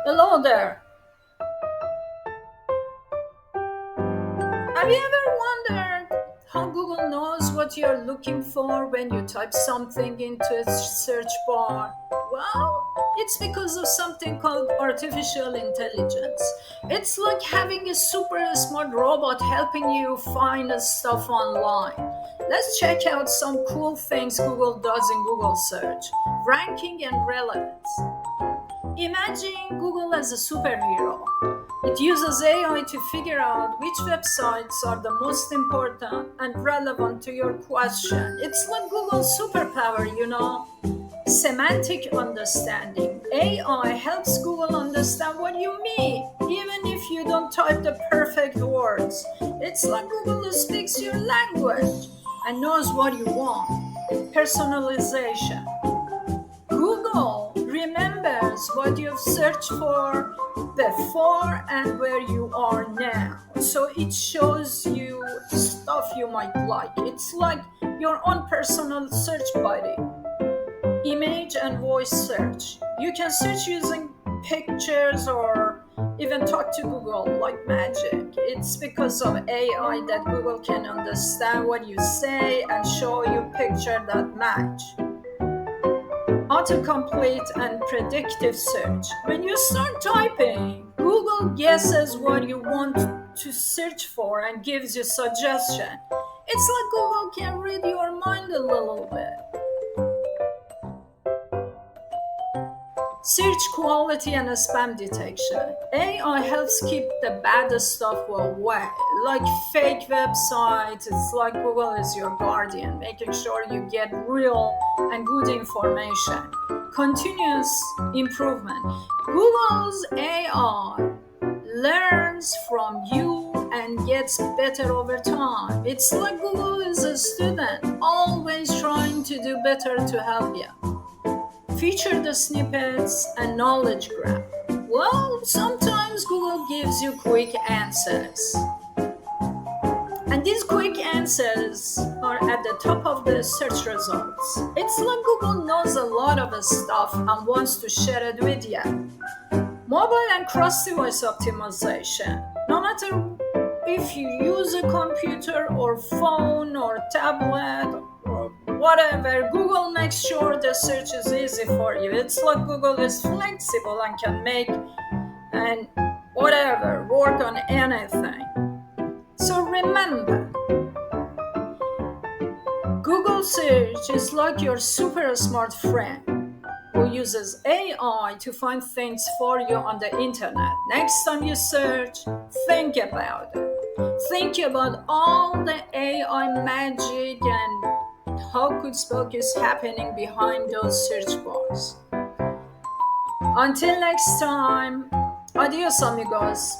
Hello there. Have you ever wondered how Google knows what you're looking for when you type something into its search bar? Well, it's because of something called artificial intelligence. It's like having a super smart robot helping you find stuff online. Let's check out some cool things Google does in Google search: ranking and relevance. Imagine Google as a superhero. It uses AI to figure out which websites are the most important and relevant to your question. It's like Google's superpower. Semantic understanding. AI helps Google understand what you mean, even if you don't type the perfect words. It's like Google speaks your language and knows what you want. Personalization. Google remembers what you've searched for before and where you are now. So it shows you stuff you might like. It's like your own personal search buddy. Image and voice search. You can search using pictures or even talk to Google like magic. It's because of AI that Google can understand what you say and show you pictures that match. Autocomplete and predictive search. When you start typing, Google guesses what you want to search for and gives you suggestion. It's like Google can read your mind a little bit. Search quality and spam detection. AI helps keep the bad stuff away, like fake websites. It's like Google is your guardian, making sure you get real and good information. Continuous improvement. Google's AI learns from you and gets better over time. It's like Google is a student, always trying to do better to help you. Feature the snippets and knowledge graph. Well, sometimes Google gives you quick answers. And these quick answers are at the top of the search results. It's like Google knows a lot of stuff and wants to share it with you. Mobile and cross-device optimization. No matter if you use a computer or phone or tablet or whatever, Google makes sure the search is easy for you. It's like Google is flexible and can make and whatever work on anything. So remember, Google search is like your super smart friend who uses AI to find things for you on the internet. Next time you search, think about it. Think about all the AI magic and hocus pocus happening behind those search bars. Until next time, adios amigos.